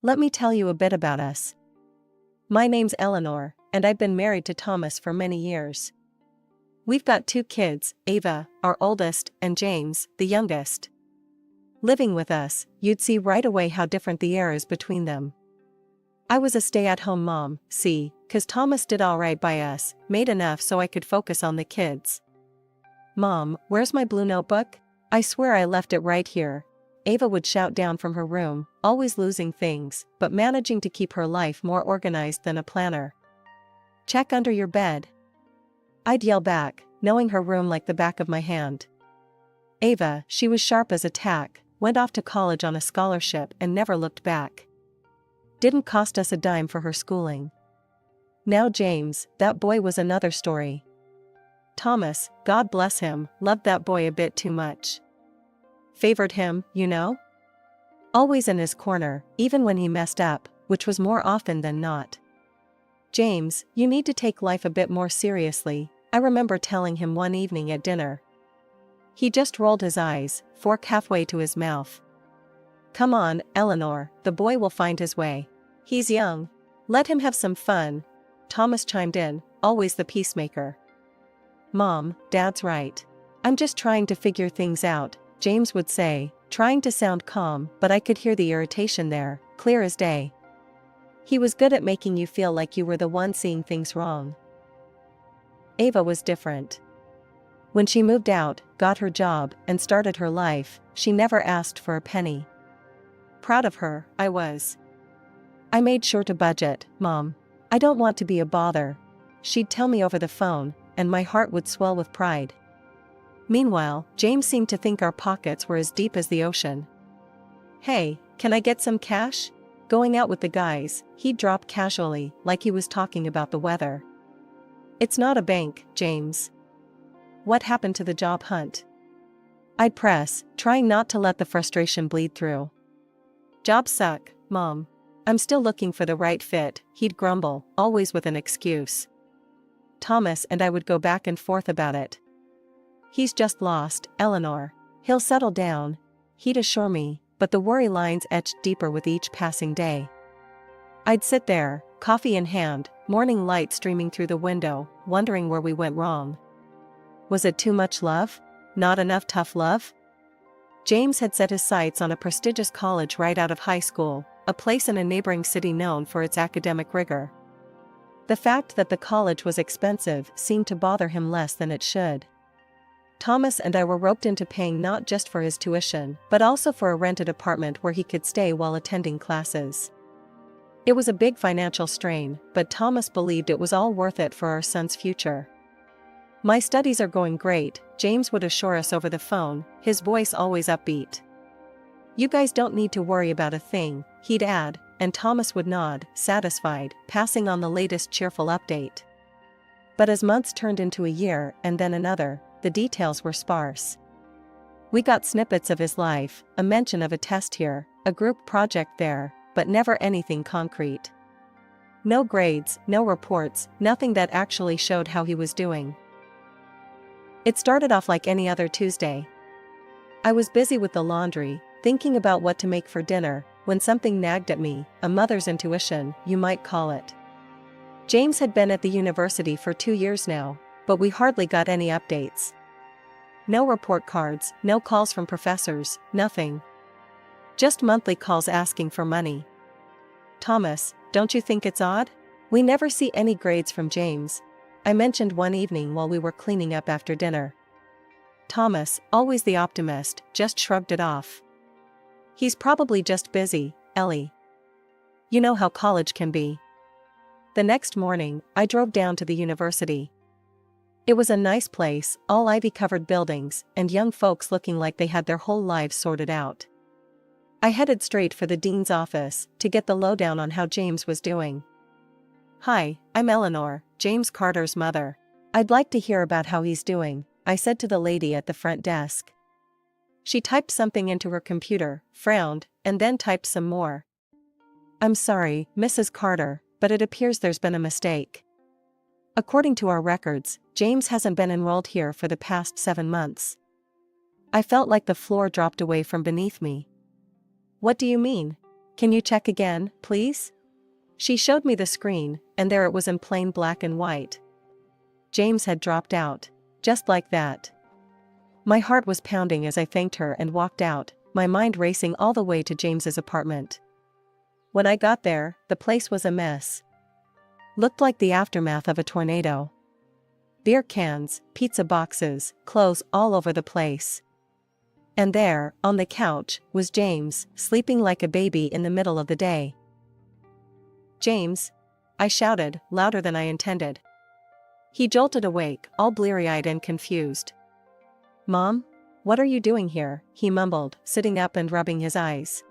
Let me tell you a bit about us. My name's Eleanor, and I've been married to Thomas for many years. We've got 2 kids, Ava, our oldest, and James, the youngest. Living with us, you'd see right away how different the air is between them. I was a stay-at-home mom, see, 'cause Thomas did all right by us, made enough so I could focus on the kids. Mom, where's my blue notebook? I swear I left it right here. Ava would shout down from her room, always losing things, but managing to keep her life more organized than a planner. Check under your bed. I'd yell back, knowing her room like the back of my hand. Ava, she was sharp as a tack, went off to college on a scholarship and never looked back. Didn't cost us a dime for her schooling. Now James, that boy was another story. Thomas, God bless him, loved that boy a bit too much. Favored him, you know? Always in his corner, even when he messed up, which was more often than not. James, you need to take life a bit more seriously, I remember telling him one evening at dinner. He just rolled his eyes, fork halfway to his mouth. Come on, Eleanor, the boy will find his way. He's young. Let him have some fun. Thomas chimed in, always the peacemaker. Mom, Dad's right. I'm just trying to figure things out, James would say, trying to sound calm, but I could hear the irritation there, clear as day. He was good at making you feel like you were the one seeing things wrong. Ava was different. When she moved out, got her job, and started her life, she never asked for a penny. Proud of her, I was. I made sure to budget, Mom. I don't want to be a bother. She'd tell me over the phone, and my heart would swell with pride. Meanwhile, James seemed to think our pockets were as deep as the ocean. Hey, can I get some cash? Going out with the guys, he'd drop casually, like he was talking about the weather. It's not a bank, James. What happened to the job hunt? I'd press, trying not to let the frustration bleed through. Jobs suck, Mom. I'm still looking for the right fit, he'd grumble, always with an excuse. Thomas and I would go back and forth about it. He's just lost, Eleanor. He'll settle down, he'd assure me, but the worry lines etched deeper with each passing day. I'd sit there, coffee in hand, morning light streaming through the window, wondering where we went wrong. Was it too much love? Not enough tough love? James had set his sights on a prestigious college right out of high school, a place in a neighboring city known for its academic rigor. The fact that the college was expensive seemed to bother him less than it should. Thomas and I were roped into paying not just for his tuition, but also for a rented apartment where he could stay while attending classes. It was a big financial strain, but Thomas believed it was all worth it for our son's future. My studies are going great, James would assure us over the phone, his voice always upbeat. You guys don't need to worry about a thing, he'd add, and Thomas would nod, satisfied, passing on the latest cheerful update. But as months turned into a year and then another, the details were sparse. We got snippets of his life, a mention of a test here, a group project there, but never anything concrete. No grades, no reports, nothing that actually showed how he was doing. It started off like any other Tuesday. I was busy with the laundry, thinking about what to make for dinner, when something nagged at me, a mother's intuition, you might call it. James had been at the university for 2 years now, but we hardly got any updates. No report cards, no calls from professors, nothing. Just monthly calls asking for money. Thomas, don't you think it's odd? We never see any grades from James, I mentioned one evening while we were cleaning up after dinner. Thomas, always the optimist, just shrugged it off. He's probably just busy, Ellie. You know how college can be. The next morning, I drove down to the university. It was a nice place, all ivy-covered buildings, and young folks looking like they had their whole lives sorted out. I headed straight for the dean's office, to get the lowdown on how James was doing. Hi, I'm Eleanor, James Carter's mother. I'd like to hear about how he's doing, I said to the lady at the front desk. She typed something into her computer, frowned, and then typed some more. I'm sorry, Mrs. Carter, but it appears there's been a mistake. According to our records, James hasn't been enrolled here for the past 7 months. I felt like the floor dropped away from beneath me. What do you mean? Can you check again, please? She showed me the screen, and there it was in plain black and white. James had dropped out. Just like that. My heart was pounding as I thanked her and walked out, my mind racing all the way to James's apartment. When I got there, the place was a mess. Looked like the aftermath of a tornado. Beer cans, pizza boxes, clothes all over the place. And there, on the couch, was James, sleeping like a baby in the middle of the day. "James!" I shouted, louder than I intended. He jolted awake, all bleary-eyed and confused. "Mom? What are you doing here?" he mumbled, sitting up and rubbing his eyes.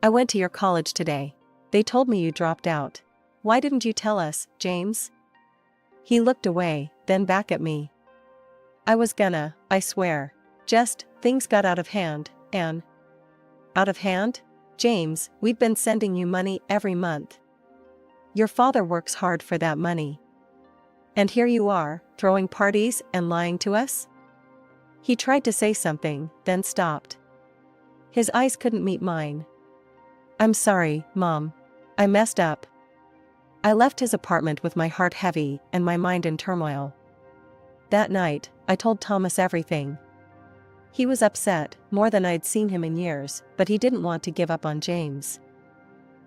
"I went to your college today. They told me you dropped out. Why didn't you tell us, James?" He looked away, then back at me. "I was gonna, I swear. Just, things got out of hand, and..." "Out of hand? James, we've been sending you money every month. Your father works hard for that money. And here you are, throwing parties and lying to us?" He tried to say something, then stopped. His eyes couldn't meet mine. "I'm sorry, Mom. I messed up." I left his apartment with my heart heavy and my mind in turmoil. That night, I told Thomas everything. He was upset, more than I'd seen him in years, but he didn't want to give up on James.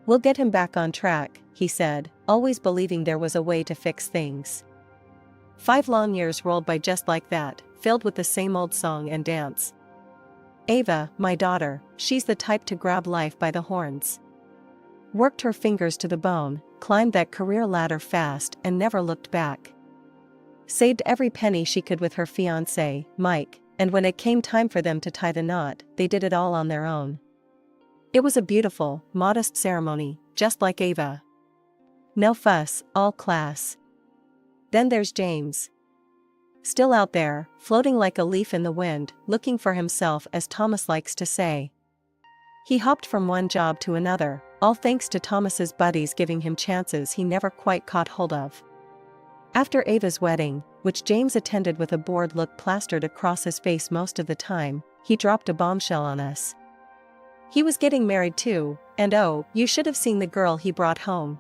"We'll get him back on track," he said, always believing there was a way to fix things. 5 long years rolled by just like that, filled with the same old song and dance. Ava, my daughter, she's the type to grab life by the horns. Worked her fingers to the bone, climbed that career ladder fast and never looked back. Saved every penny she could with her fiancé, Mike, and when it came time for them to tie the knot, they did it all on their own. It was a beautiful, modest ceremony, just like Ava. No fuss, all class. Then there's James. Still out there, floating like a leaf in the wind, looking for himself, as Thomas likes to say. He hopped from one job to another, all thanks to Thomas's buddies giving him chances he never quite caught hold of. After Ava's wedding, which James attended with a bored look plastered across his face most of the time, he dropped a bombshell on us. He was getting married too, and oh, you should have seen the girl he brought home.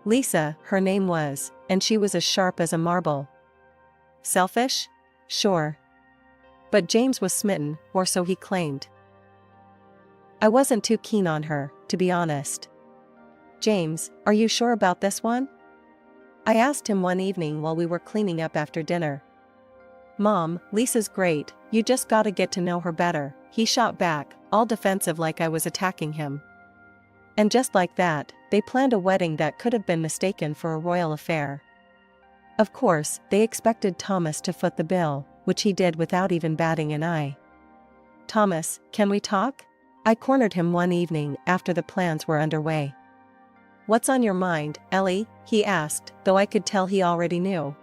Lisa, her name was, and she was as sharp as a marble. Selfish? Sure. But James was smitten, or so he claimed. I wasn't too keen on her, to be honest. "James, are you sure about this one?" I asked him one evening while we were cleaning up after dinner. "Mom, Lisa's great, you just gotta get to know her better," he shot back, all defensive like I was attacking him. And just like that, they planned a wedding that could have been mistaken for a royal affair. Of course, they expected Thomas to foot the bill, which he did without even batting an eye. "Thomas, can we talk?" I cornered him one evening after the plans were underway. "What's on your mind, Ellie?" he asked, though I could tell he already knew.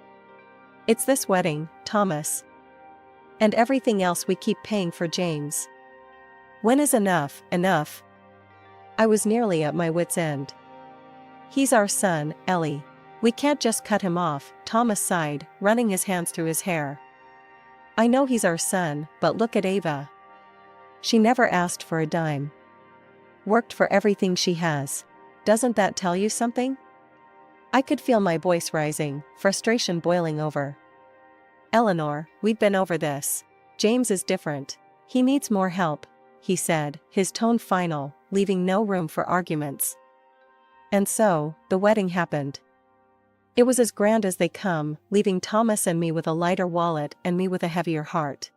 "It's this wedding, Thomas. And everything else we keep paying for James. When is enough, enough?" I was nearly at my wit's end. "He's our son, Ellie. We can't just cut him off," Thomas sighed, running his hands through his hair. "I know he's our son, but look at Ava. She never asked for a dime. Worked for everything she has. Doesn't that tell you something?" I could feel my voice rising, frustration boiling over. "Eleanor, we've been over this. James is different. He needs more help," he said, his tone final, leaving no room for arguments. And so, the wedding happened. It was as grand as they come, leaving Thomas and me with a lighter wallet and me with a heavier heart.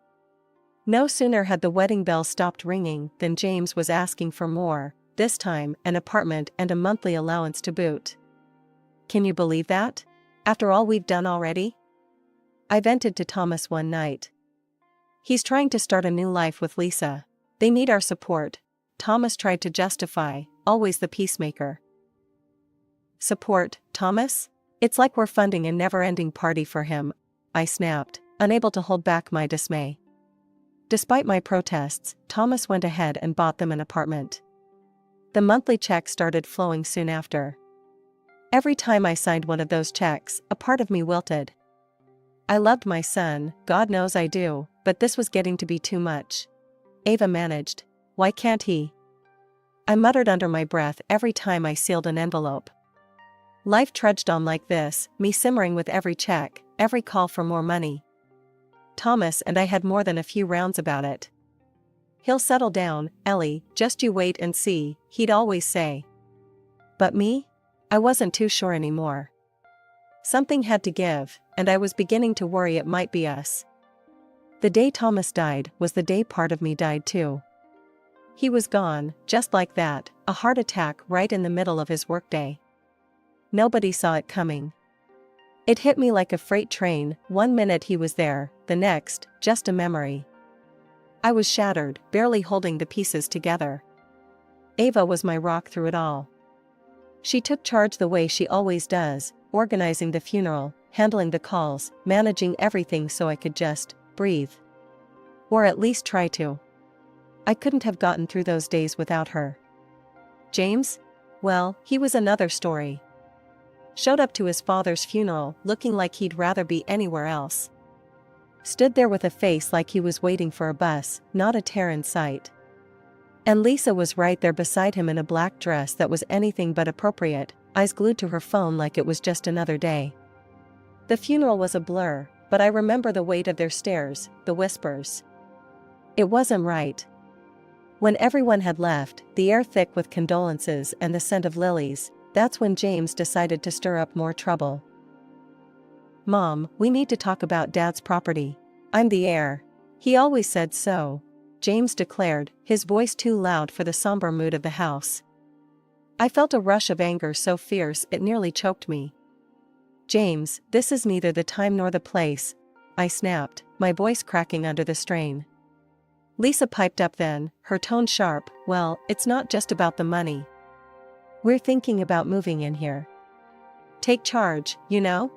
No sooner had the wedding bell stopped ringing than James was asking for more, this time an apartment and a monthly allowance to boot. Can you believe that? After all we've done already? I vented to Thomas one night. He's trying to start a new life with Lisa. They need our support. Thomas tried to justify, always the peacemaker. Support, Thomas? It's like we're funding a never-ending party for him, I snapped, unable to hold back my dismay. Despite my protests, Thomas went ahead and bought them an apartment. The monthly check started flowing soon after. Every time I signed one of those checks, a part of me wilted. I loved my son, God knows I do, but this was getting to be too much. Ava managed. Why can't he? I muttered under my breath every time I sealed an envelope. Life trudged on like this, me simmering with every check, every call for more money. Thomas and I had more than a few rounds about it. "He'll settle down, Ellie, just you wait and see," he'd always say. But me? I wasn't too sure anymore. Something had to give, and I was beginning to worry it might be us. The day Thomas died was the day part of me died too. He was gone, just like that, a heart attack right in the middle of his workday. Nobody saw it coming. It hit me like a freight train, one minute he was there, the next, just a memory. I was shattered, barely holding the pieces together. Ava was my rock through it all. She took charge the way she always does, organizing the funeral, handling the calls, managing everything so I could just breathe. Or at least try to. I couldn't have gotten through those days without her. James? Well, he was another story. Showed up to his father's funeral looking like he'd rather be anywhere else. Stood there with a face like he was waiting for a bus, not a tear in sight. And Lisa was right there beside him in a black dress that was anything but appropriate, eyes glued to her phone like it was just another day. The funeral was a blur, but I remember the weight of their stares, the whispers. It wasn't right. When everyone had left, the air thick with condolences and the scent of lilies, that's when James decided to stir up more trouble. "Mom, we need to talk about Dad's property. I'm the heir. He always said so," James declared, his voice too loud for the somber mood of the house. I felt a rush of anger so fierce it nearly choked me. "James, this is neither the time nor the place," I snapped, my voice cracking under the strain. Lisa piped up then, her tone sharp. "Well, it's not just about the money. We're thinking about moving in here. Take charge, you know?"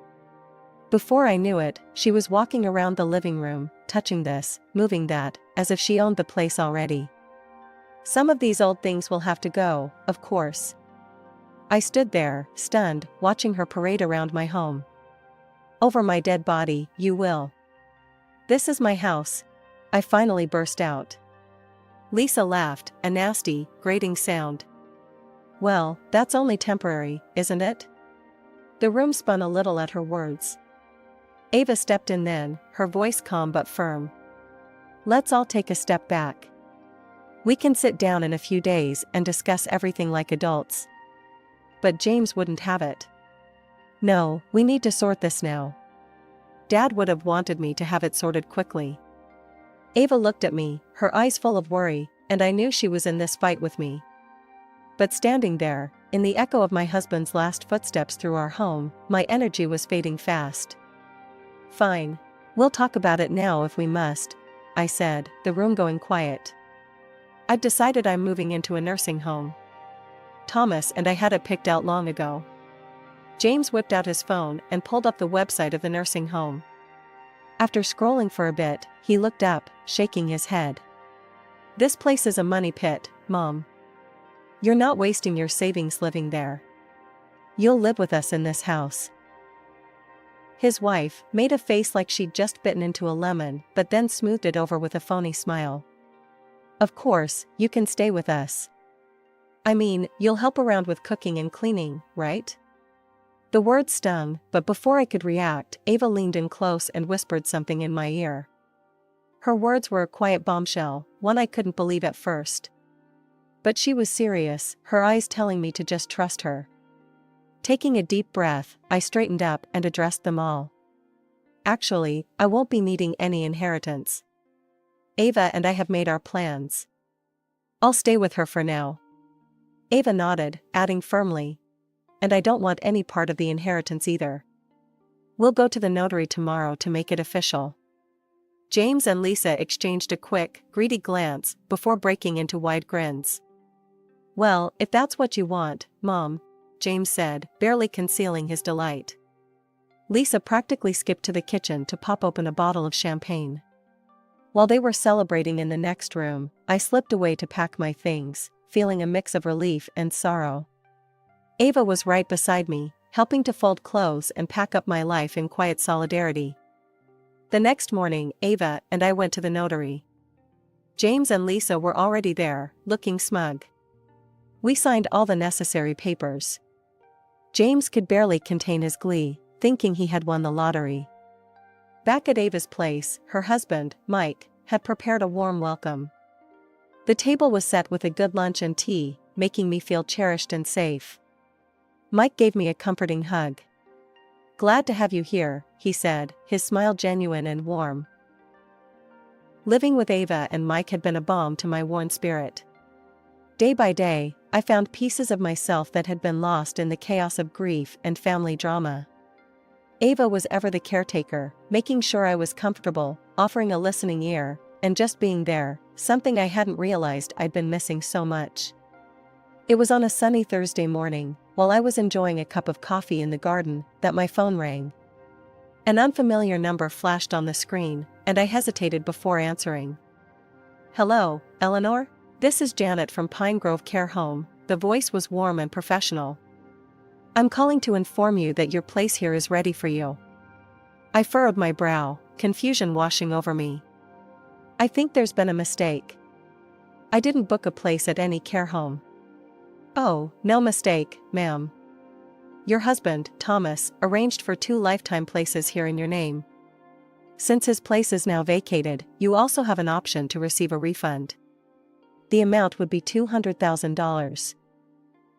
Before I knew it, she was walking around the living room, touching this, moving that, as if she owned the place already. "Some of these old things will have to go, of course." I stood there, stunned, watching her parade around my home. "Over my dead body, you will. This is my house," I finally burst out. Lisa laughed, a nasty, grating sound. "Well, that's only temporary, isn't it?" The room spun a little at her words. Ava stepped in then, her voice calm but firm. "Let's all take a step back. We can sit down in a few days and discuss everything like adults." But James wouldn't have it. "No, we need to sort this now. Dad would have wanted me to have it sorted quickly." Ava looked at me, her eyes full of worry, and I knew she was in this fight with me. But standing there, in the echo of my husband's last footsteps through our home, my energy was fading fast. "Fine. We'll talk about it now if we must," I said, the room going quiet. "I've decided I'm moving into a nursing home. Thomas and I had it picked out long ago." James whipped out his phone and pulled up the website of the nursing home. After scrolling for a bit, he looked up, shaking his head. "This place is a money pit, Mom. You're not wasting your savings living there. You'll live with us in this house." His wife made a face like she'd just bitten into a lemon, but then smoothed it over with a phony smile. "Of course, you can stay with us. I mean, you'll help around with cooking and cleaning, right?" The words stung, but before I could react, Ava leaned in close and whispered something in my ear. Her words were a quiet bombshell, one I couldn't believe at first. But she was serious, her eyes telling me to just trust her. Taking a deep breath, I straightened up and addressed them all. "Actually, I won't be needing any inheritance. Ava and I have made our plans. I'll stay with her for now." Ava nodded, adding firmly, "And I don't want any part of the inheritance either. We'll go to the notary tomorrow to make it official." James and Lisa exchanged a quick, greedy glance before breaking into wide grins. "Well, if that's what you want, Mom," James said, barely concealing his delight. Lisa practically skipped to the kitchen to pop open a bottle of champagne. While they were celebrating in the next room, I slipped away to pack my things, feeling a mix of relief and sorrow. Ava was right beside me, helping to fold clothes and pack up my life in quiet solidarity. The next morning, Ava and I went to the notary. James and Lisa were already there, looking smug. We signed all the necessary papers. James could barely contain his glee, thinking he had won the lottery. Back at Ava's place, her husband, Mike, had prepared a warm welcome. The table was set with a good lunch and tea, making me feel cherished and safe. Mike gave me a comforting hug. "Glad to have you here," he said, his smile genuine and warm. Living with Ava and Mike had been a balm to my worn spirit. Day by day, I found pieces of myself that had been lost in the chaos of grief and family drama. Ava was ever the caretaker, making sure I was comfortable, offering a listening ear, and just being there, something I hadn't realized I'd been missing so much. It was on a sunny Thursday morning, while I was enjoying a cup of coffee in the garden, that my phone rang. An unfamiliar number flashed on the screen, and I hesitated before answering. "Hello, Eleanor? This is Janet from Pine Grove Care Home." The voice was warm and professional. "I'm calling to inform you that your place here is ready for you." I furrowed my brow, confusion washing over me. "I think there's been a mistake. I didn't book a place at any care home." "Oh, no mistake, ma'am. Your husband, Thomas, arranged for 2 lifetime places here in your name. Since his place is now vacated, you also have an option to receive a refund. The amount would be $200,000.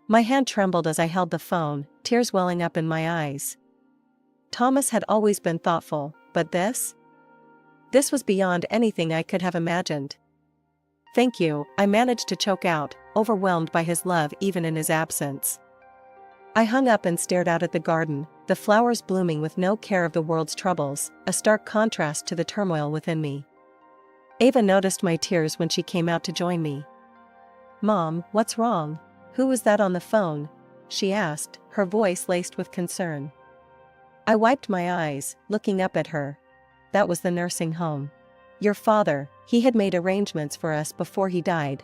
My hand trembled as I held the phone, tears welling up in my eyes. Thomas had always been thoughtful, but this? This was beyond anything I could have imagined. "Thank you," I managed to choke out, overwhelmed by his love even in his absence. I hung up and stared out at the garden, the flowers blooming with no care of the world's troubles, a stark contrast to the turmoil within me. Ava noticed my tears when she came out to join me. "Mom, what's wrong? Who was that on the phone?" she asked, her voice laced with concern. I wiped my eyes, looking up at her. "That was the nursing home. Your father, he had made arrangements for us before he died.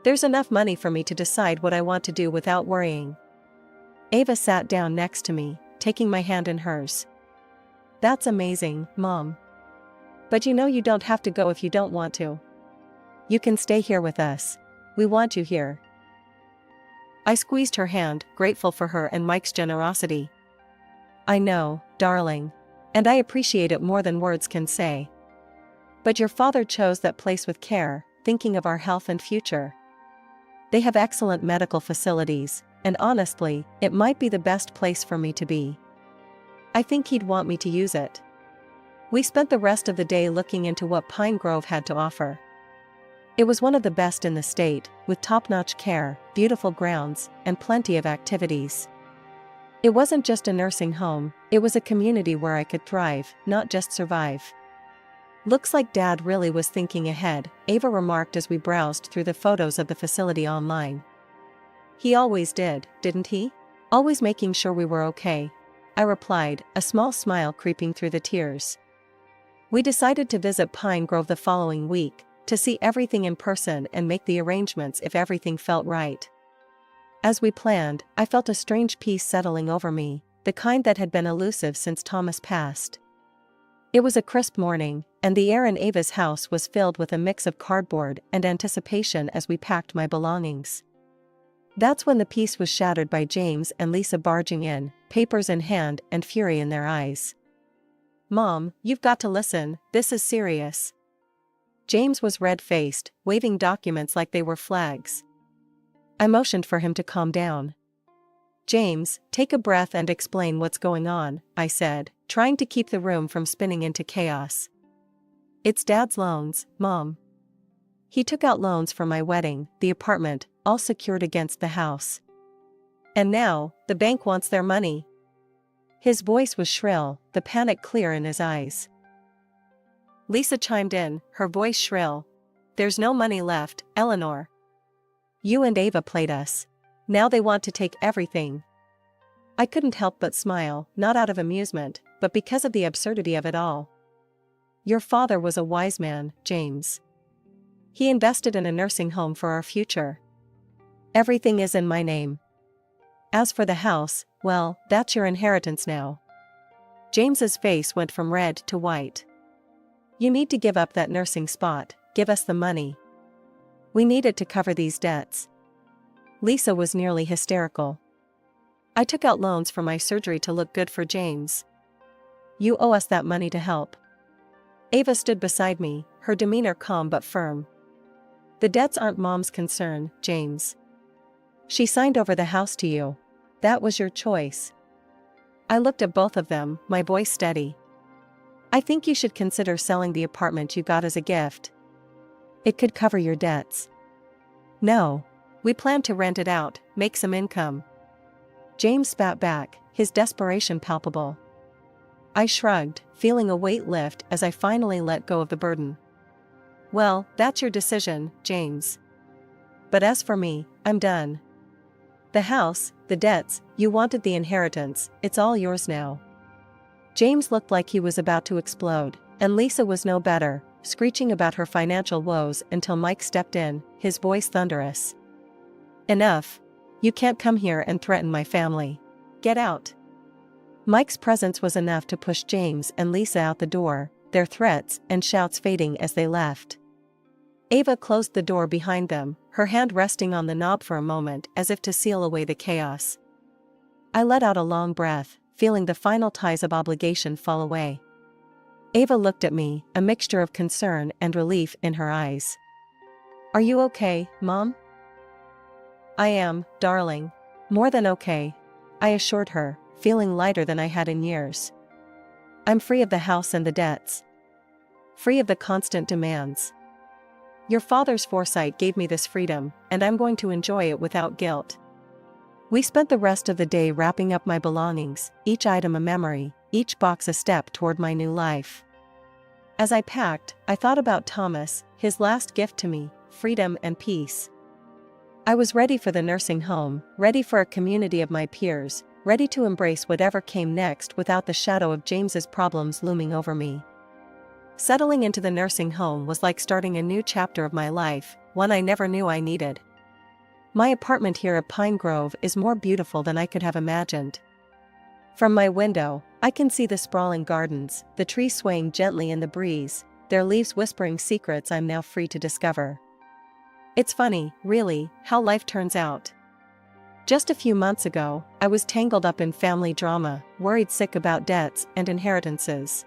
There's enough money for me to decide what I want to do without worrying." Ava sat down next to me, taking my hand in hers. "That's amazing, Mom. But you don't have to go if you don't want to. You can stay here with us. We want you here." I squeezed her hand, grateful for her and Mike's generosity. "I know, darling. And I appreciate it more than words can say. But your father chose that place with care, thinking of our health and future. They have excellent medical facilities, and honestly, it might be the best place for me to be. I think he'd want me to use it." We spent the rest of the day looking into what Pine Grove had to offer. It was one of the best in the state, with top-notch care, beautiful grounds, and plenty of activities. It wasn't just a nursing home, it was a community where I could thrive, not just survive. "Looks like Dad really was thinking ahead," Ava remarked as we browsed through the photos of the facility online. "He always did, didn't he? Always making sure we were okay," I replied, a small smile creeping through the tears. We decided to visit Pine Grove the following week, to see everything in person and make the arrangements if everything felt right. As we planned, I felt a strange peace settling over me, the kind that had been elusive since Thomas passed. It was a crisp morning, and the air in Ava's house was filled with a mix of cardboard and anticipation as we packed my belongings. That's when the peace was shattered by James and Lisa barging in, papers in hand and fury in their eyes. "Mom, you've got to listen, this is serious." James was red-faced, waving documents like they were flags. I motioned for him to calm down. "James, take a breath and explain what's going on," I said, trying to keep the room from spinning into chaos. "It's Dad's loans, Mom. He took out loans for my wedding, the apartment, all secured against the house. And now, the bank wants their money." His voice was shrill, the panic clear in his eyes. Lisa chimed in, her voice shrill. "There's no money left, Eleanor. You and Ava played us. Now they want to take everything." I couldn't help but smile, not out of amusement, but because of the absurdity of it all. "Your father was a wise man, James. He invested in a nursing home for our future. Everything is in my name. As for the house, well, that's your inheritance now." James's face went from red to white. "You need to give up that nursing spot, give us the money. We need it to cover these debts." Lisa was nearly hysterical. I took out loans for my surgery to look good for James. You owe us that money to help. Ava stood beside me, her demeanor calm but firm. The debts aren't Mom's concern, James. She signed over the house to you. That was your choice. I looked at both of them, my voice steady. I think you should consider selling the apartment you got as a gift. It could cover your debts. No. We plan to rent it out, make some income. James spat back, his desperation palpable. I shrugged, feeling a weight lift as I finally let go of the burden. Well, that's your decision, James. But as for me, I'm done. The house, the debts, you wanted the inheritance, it's all yours now. James looked like he was about to explode, and Lisa was no better, screeching about her financial woes until Mike stepped in, his voice thunderous. Enough. You can't come here and threaten my family. Get out. Mike's presence was enough to push James and Lisa out the door, their threats and shouts fading as they left. Ava closed the door behind them, her hand resting on the knob for a moment as if to seal away the chaos. I let out a long breath, feeling the final ties of obligation fall away. Ava looked at me, a mixture of concern and relief in her eyes. Are you okay, Mom? I am, darling. More than okay, I assured her, feeling lighter than I had in years. I'm free of the house and the debts. Free of the constant demands. Your father's foresight gave me this freedom, and I'm going to enjoy it without guilt. We spent the rest of the day wrapping up my belongings, each item a memory, each box a step toward my new life. As I packed, I thought about Thomas, his last gift to me, freedom and peace. I was ready for the nursing home, ready for a community of my peers, ready to embrace whatever came next without the shadow of James's problems looming over me. Settling into the nursing home was like starting a new chapter of my life, one I never knew I needed. My apartment here at Pine Grove is more beautiful than I could have imagined. From my window, I can see the sprawling gardens, the trees swaying gently in the breeze, their leaves whispering secrets I'm now free to discover. It's funny, really, how life turns out. Just a few months ago, I was tangled up in family drama, worried sick about debts and inheritances.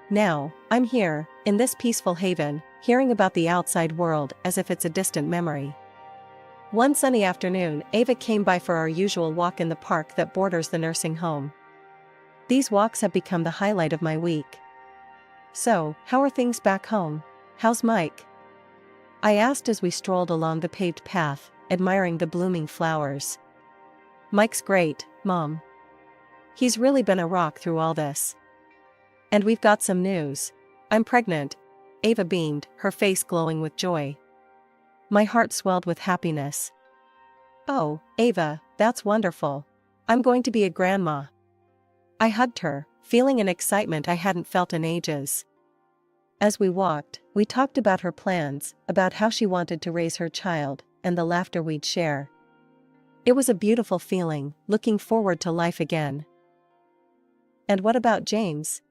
Now, I'm here, in this peaceful haven, hearing about the outside world as if it's a distant memory. One sunny afternoon, Ava came by for our usual walk in the park that borders the nursing home. These walks have become the highlight of my week. So, how are things back home? How's Mike? I asked as we strolled along the paved path, admiring the blooming flowers. Mike's great, Mom. He's really been a rock through all this. And we've got some news. I'm pregnant. Ava beamed, her face glowing with joy. My heart swelled with happiness. Oh, Ava, that's wonderful. I'm going to be a grandma. I hugged her, feeling an excitement I hadn't felt in ages. As we walked, we talked about her plans, about how she wanted to raise her child, and the laughter we'd share. It was a beautiful feeling, looking forward to life again. And what about James?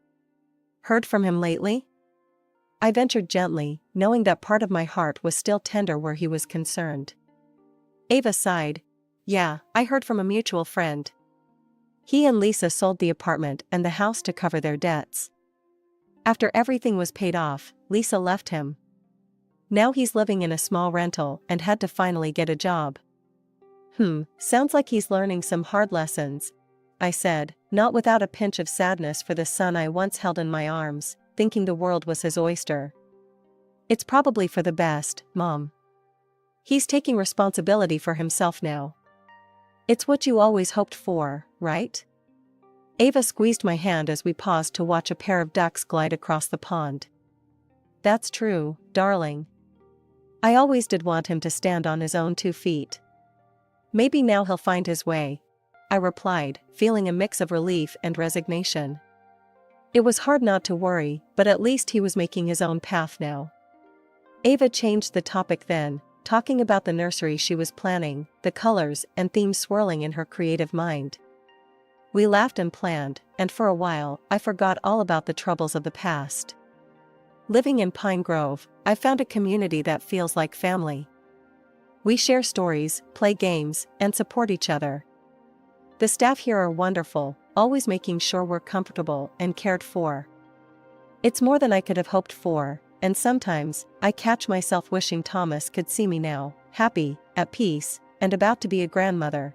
Heard from him lately? I ventured gently, knowing that part of my heart was still tender where he was concerned. Ava sighed. Yeah, I heard from a mutual friend. He and Lisa sold the apartment and the house to cover their debts. After everything was paid off, Lisa left him. Now he's living in a small rental and had to finally get a job. Sounds like he's learning some hard lessons, I said, not without a pinch of sadness for the son I once held in my arms, thinking the world was his oyster. It's probably for the best, Mom. He's taking responsibility for himself now. It's what you always hoped for, right? Ava squeezed my hand as we paused to watch a pair of ducks glide across the pond. That's true, darling. I always did want him to stand on his own 2 feet. Maybe now he'll find his way, I replied, feeling a mix of relief and resignation. It was hard not to worry, but at least he was making his own path now. Ava changed the topic then, talking about the nursery she was planning, the colors and themes swirling in her creative mind. We laughed and planned, and for a while, I forgot all about the troubles of the past. Living in Pine Grove, I found a community that feels like family. We share stories, play games, and support each other. The staff here are wonderful, always making sure we're comfortable and cared for. It's more than I could have hoped for, and sometimes I catch myself wishing Thomas could see me now, happy, at peace, and about to be a grandmother.